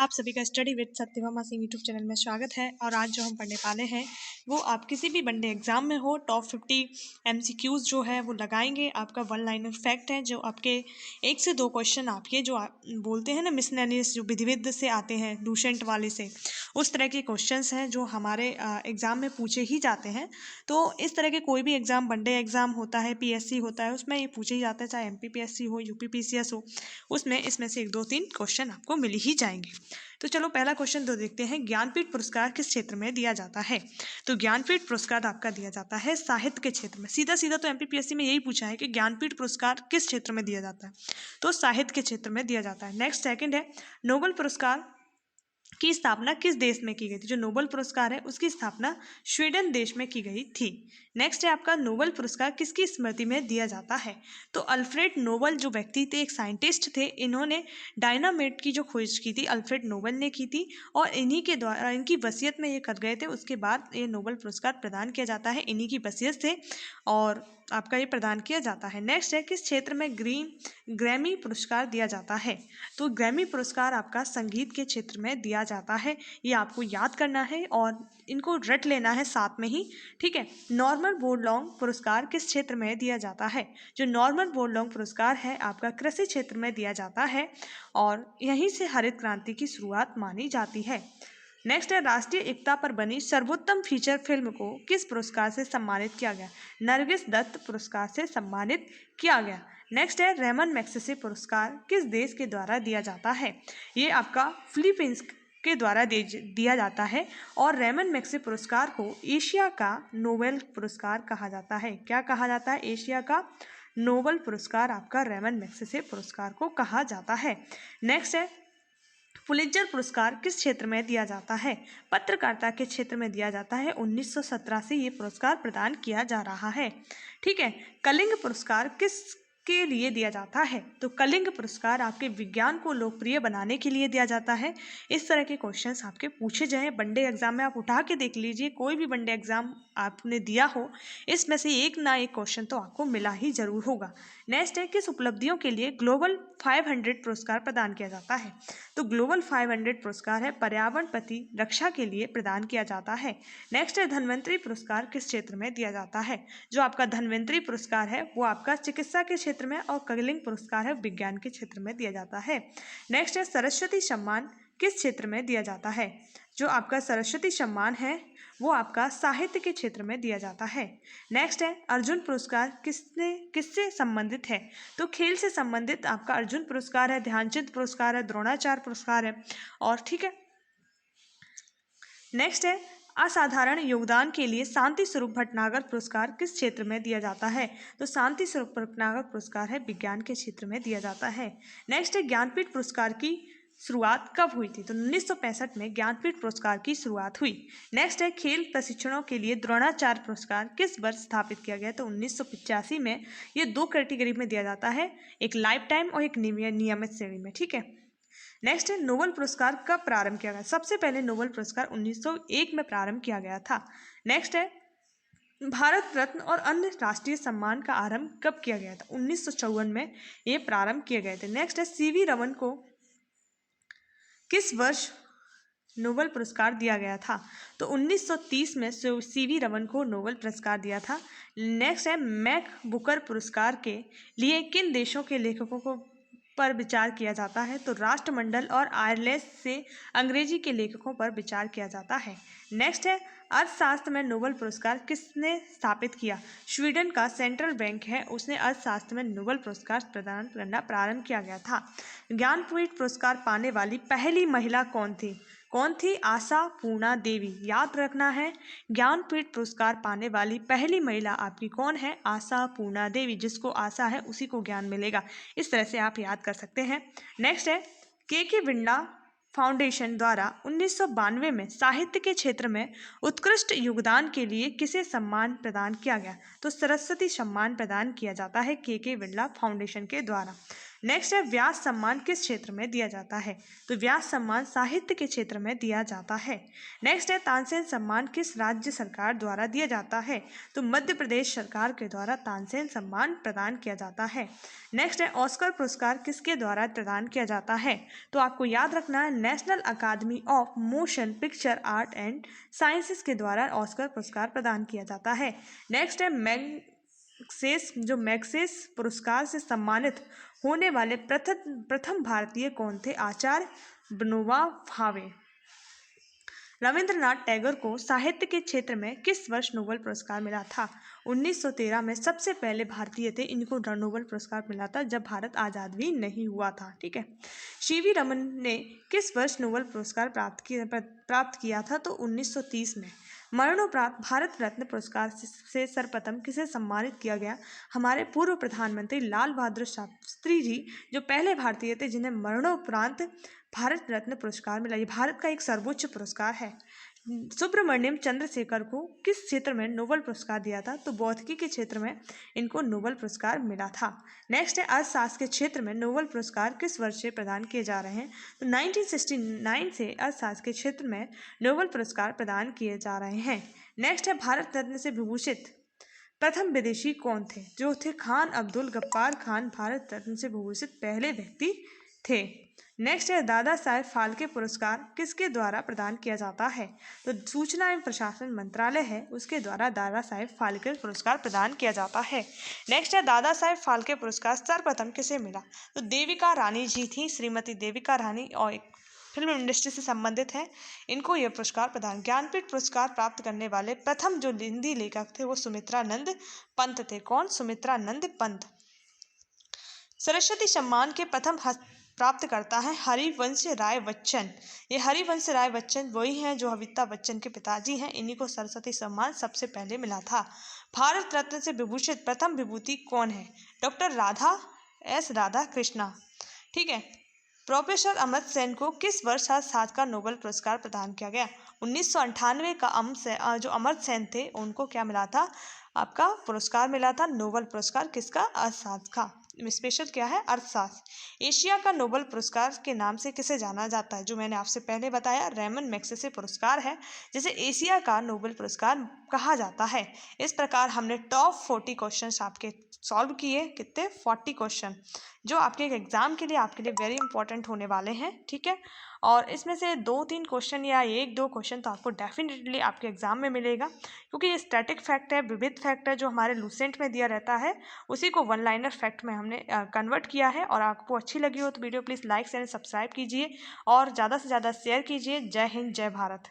आप सभी का study with Satyabhama Singh YouTube channel में स्वागत है। और आज जो हम पढ़ने वाले हैं वो आप किसी भी वनडे एग्जाम में हो टॉप 50 MCQs जो है वो लगाएंगे। आपका वन लाइनर फैक्ट है जो आपके 1 से 2 क्वेश्चन आपके जो बोलते हैं ना मिसलेनियस जो विधिविद से आते हैं लूसेंट वाले से, उस तरह के क्वेश्चंस हैं जो हमारे एग्ज़ाम में पूछे ही जाते हैं। तो इस तरह के कोई भी एग्ज़ाम वनडे एग्ज़ाम होता है, PSC होता है, उसमें ये पूछे ही जाते हैं, चाहे MPPSC हो, UPPCS हो, उसमें इसमें से 1 2 3 क्वेश्चन आपको मिल ही जाएंगे। तो चलो पहला क्वेश्चन तो देखते हैं, ज्ञानपीठ पुरस्कार किस क्षेत्र में दिया जाता है। तो ज्ञानपीठ पुरस्कार आपका दिया जाता है साहित्य के क्षेत्र में। सीधा सीधा तो MPPSC में यही पूछा है कि ज्ञानपीठ पुरस्कार किस क्षेत्र में दिया जाता है, तो साहित्य के क्षेत्र में दिया जाता है। नेक्स्ट सेकंड है, नोबेल पुरस्कार की स्थापना किस देश में की गई थी। जो नोबेल पुरस्कार है उसकी स्थापना स्वीडन देश में की गई थी। नेक्स्ट है आपका, नोबेल पुरस्कार किसकी स्मृति में दिया जाता है। तो अल्फ्रेड नोबेल जो व्यक्ति थे, एक साइंटिस्ट थे, इन्होंने डायनामाइट की जो खोज की थी अल्फ्रेड नोबेल ने की थी, और इन्हीं के द्वारा इनकी वसीयत में ये कर गए थे। उसके बाद ये नोबेल पुरस्कार प्रदान किया जाता है, इन्हीं की वसीयत से और आपका ये प्रदान किया जाता है। नेक्स्ट है, किस क्षेत्र में ग्रैमी पुरस्कार दिया जाता है। तो ग्रैमी पुरस्कार आपका संगीत के क्षेत्र में दिया जाता है। ये आपको याद करना है और इनको रट लेना है साथ में ही, ठीक है। नॉर्मन बोरलॉन्ग पुरस्कार किस क्षेत्र में दिया जाता है। जो नॉर्मन बोरलॉन्ग पुरस्कार है आपका कृषि क्षेत्र में दिया जाता है और यहीं से हरित क्रांति की शुरुआत मानी जाती है। नेक्स्ट है, राष्ट्रीय एकता पर बनी सर्वोत्तम फीचर फिल्म को किस पुरस्कार से सम्मानित किया गया। नरगिस दत्त पुरस्कार से सम्मानित किया गया। नेक्स्ट है, रेमन मैग्सेसे पुरस्कार किस देश के द्वारा दिया जाता है। ये आपका फिलीपींस के द्वारा दिया जाता है और रेमन मैग्सेसे पुरस्कार को एशिया का नोबेल पुरस्कार कहा जाता है। क्या कहा जाता है? एशिया का नोबेल पुरस्कार आपका रेमन मैग्सेसे पुरस्कार को कहा जाता है। नेक्स्ट है, पुलित्जर पुरस्कार किस क्षेत्र में दिया जाता है। पत्रकारिता के क्षेत्र में दिया जाता है। 1917 से ये पुरस्कार प्रदान किया जा रहा है, ठीक है। कलिंग पुरस्कार किस के लिए दिया जाता है। तो कलिंग पुरस्कार आपके विज्ञान को लोकप्रिय बनाने के लिए दिया जाता है। इस तरह के क्वेश्चंस आपके पूछे जाएं वनडे एग्जाम में, आप उठा के देख लीजिए, कोई भी वनडे एग्जाम आपने दिया हो इसमें से एक ना एक क्वेश्चन तो आपको मिला ही जरूर होगा। नेक्स्ट है, किस उपलब्धियों के लिए ग्लोबल 500 पुरस्कार प्रदान किया जाता है। तो ग्लोबल 500 पुरस्कार है पर्यावरण प्रति रक्षा के लिए प्रदान किया जाता है। नेक्स्ट है, धन्वंतरी पुरस्कार किस क्षेत्र में दिया जाता है। जो आपका धन्वंतरी पुरस्कार है वो आपका चिकित्सा के क्षेत्र में और कलिंग पुरस्कार है विज्ञान के क्षेत्र में दिया जाता है। नेक्स्ट है, सरस्वती सम्मान किस क्षेत्र में दिया जाता है। जो आपका सरस्वती सम्मान है वो आपका साहित्य के क्षेत्र में दिया जाता है। नेक्स्ट है, अर्जुन पुरस्कार किससे संबंधित है। तो खेल से संबंधित आपका अर्जुन पुरस्कार है, ध्यानचंद पुरस्कार है, द्रोणाचार्य पुरस्कार है, और ठीक है। नेक्स्ट है, असाधारण योगदान के लिए शांति स्वरूप भटनागर पुरस्कार किस क्षेत्र में दिया जाता है। तो शांति स्वरूप भटनागर पुरस्कार है विज्ञान के क्षेत्र में दिया जाता है। नेक्स्ट है, ज्ञानपीठ पुरस्कार की शुरुआत कब हुई थी। तो 1965 में ज्ञानपीठ पुरस्कार की शुरुआत हुई। नेक्स्ट है, खेल प्रशिक्षणों के लिए द्रोणाचार्य पुरस्कार किस वर्ष स्थापित किया गया। तो 1985 में। ये 2 कैटेगरी में दिया जाता है, एक लाइफ टाइम और एक नियमित श्रेणी में, ठीक है। नेक्स्ट है, नोबेल पुरस्कार कब प्रारंभ किया गया। सबसे पहले नोबेल पुरस्कार 1901 में प्रारंभ किया गया था। नेक्स्ट है, भारत रत्न और अन्य राष्ट्रीय सम्मान का आरंभ कब किया गया था। 1954 में ये प्रारंभ किए गए थे। नेक्स्ट है, CV रमन को किस वर्ष नोबेल पुरस्कार दिया गया था। तो 1930 में CV रमन को नोबेल पुरस्कार दिया था। नेक्स्ट है, मैक बुकर पुरस्कार के लिए किन देशों के लेखकों को पर विचार किया जाता है। तो राष्ट्रमंडल और आयरलैंड से अंग्रेजी के लेखकों पर विचार किया जाता है। नेक्स्ट है, अर्थशास्त्र में नोबेल पुरस्कार किसने स्थापित किया। स्वीडन का सेंट्रल बैंक है, उसने अर्थशास्त्र में नोबेल पुरस्कार प्रदान करना प्रारंभ किया गया था। ज्ञानपीठ पुरस्कार पाने वाली पहली महिला कौन थी। आशा पूर्णा देवी। याद रखना है, ज्ञानपीठ पुरस्कार पाने वाली पहली महिला आपकी कौन है। आशा पूर्णा देवी। जिसको आशा है उसी को ज्ञान मिलेगा, इस तरह से आप याद कर सकते हैं। नेक्स्ट है, के बिरला फाउंडेशन द्वारा 1992 में साहित्य के क्षेत्र में उत्कृष्ट योगदान के लिए किसे सम्मान प्रदान किया गया। तो सरस्वती सम्मान प्रदान किया जाता है के बिरला फाउंडेशन के द्वारा। नेक्स्ट है व्यास सम्मान किस क्षेत्र में दिया जाता है? तो व्यास सम्मान साहित्य के क्षेत्र में दिया जाता है। नेक्स्ट है तानसेन सम्मान किस राज्य सरकार द्वारा दिया जाता है? तो मध्य प्रदेश सरकार के द्वारा तानसेन सम्मान प्रदान किया जाता है। नेक्स्ट है ऑस्कर पुरस्कार किसके द्वारा प्रदान किया जाता है? तो आपको याद रखना है national academy of motion picture art and sciences के द्वारा ऑस्कर पुरस्कार प्रदान किया जाता है। नेक्स्ट है मैग्सेस पुरस्कार से सम्मानित होने वाले प्रथम भारतीय कौन थे? आचार्य विनोबा भावे। रविंद्रनाथ टैगोर को साहित्य के क्षेत्र में किस वर्ष नोबेल पुरस्कार मिला था? 1913 में सबसे पहले भारतीय थे, इनको नोबेल पुरस्कार मिला था जब भारत आज़ाद भी नहीं हुआ था। ठीक है। सीवी रमन ने किस वर्ष नोबेल पुरस्कार प्राप्त किया था? तो 1930 में। मरणोपरांत भारत रत्न पुरस्कार से सर्वप्रथम किसे सम्मानित किया गया? हमारे पूर्व प्रधानमंत्री लाल बहादुर शास्त्री जी जो पहले भारतीय थे जिन्हें मरणोपरांत भारत रत्न पुरस्कार मिला। ये भारत का एक सर्वोच्च पुरस्कार है। सुब्रमण्यम चंद्रशेखर को किस क्षेत्र में नोबेल पुरस्कार दिया था? तो भौतिकी के क्षेत्र में इनको नोबेल पुरस्कार मिला था। नेक्स्ट है अर्थशास्त्र के क्षेत्र में नोबेल पुरस्कार किस वर्ष से प्रदान किए जा रहे हैं? तो 1969 से अर्थशास्त्र के क्षेत्र में नोबेल पुरस्कार प्रदान किए जा रहे हैं। नेक्स्ट है भारत रत्न से विभूषित प्रथम विदेशी कौन थे? जो थे खान अब्दुल गफ्फार खान भारत रत्न से विभूषित पहले व्यक्ति थे। नेक्स्ट है दादा साहेब फाल्के पुरस्कार किसके द्वारा प्रदान किया जाता है? तो सूचना एवं प्रशासन मंत्रालय है उसके द्वारा दादा साहेब फाल्के पुरस्कार प्रदान किया जाता है। नेक्स्ट है दादा साहेब फाल्के पुरस्कार सर्वप्रथम किसे मिला? तो देविका रानी जी थी, श्रीमती देविका रानी, और एक फिल्म इंडस्ट्री से संबंधित है, इनको यह पुरस्कार प्रदान। ज्ञानपीठ पुरस्कार प्राप्त करने वाले प्रथम जो हिंदी लेखक थे वो सुमित्रानंद पंत थे। कौन? सुमित्रानंद पंत। सरस्वती सम्मान के प्रथम प्राप्त करता है हरिवंश राय बच्चन। ये हरिवंश राय बच्चन वही हैं जो अमिताभ बच्चन के पिताजी हैं, इन्हीं को सरस्वती सम्मान सबसे पहले मिला था। भारत रत्न से विभूषित प्रथम विभूति कौन है? डॉक्टर राधा कृष्णा। ठीक है। प्रोफेसर अमर्त्य सेन को किस वर्ष अर्थशास्त्र का नोबेल पुरस्कार प्रदान किया गया? 1998 का जो अमर्त्य सेन थे उनको क्या मिला था? आपका पुरस्कार मिला था नोबेल पुरस्कार। किसका? अर्थशास्त्र का। स्पेशल क्या है? अर्थशास्त्र। एशिया का नोबेल पुरस्कार के नाम से किसे जाना जाता है? जो मैंने आपसे पहले बताया रेमन मैग्सेसे पुरस्कार है जिसे एशिया का नोबेल पुरस्कार कहा जाता है। इस प्रकार हमने टॉप 40 क्वेश्चंस आपके सॉल्व किए। कितने? 40 क्वेश्चन जो आपके एग्जाम के लिए वेरी इंपॉर्टेंट होने वाले हैं। ठीक है। और इसमें से 2-3 क्वेश्चन या 1-2 क्वेश्चन तो आपको डेफिनेटली आपके एग्जाम में मिलेगा, क्योंकि ये स्टैटिक फैक्ट है, विविध फैक्ट है जो हमारे लूसेंट में दिया रहता है, उसी को वन लाइनर फैक्ट में हमने कन्वर्ट किया है। और आपको अच्छी लगी हो तो video please like and subscribe कीजिए और ज़्यादा से ज़्यादा शेयर कीजिए। जय हिंद, जय भारत।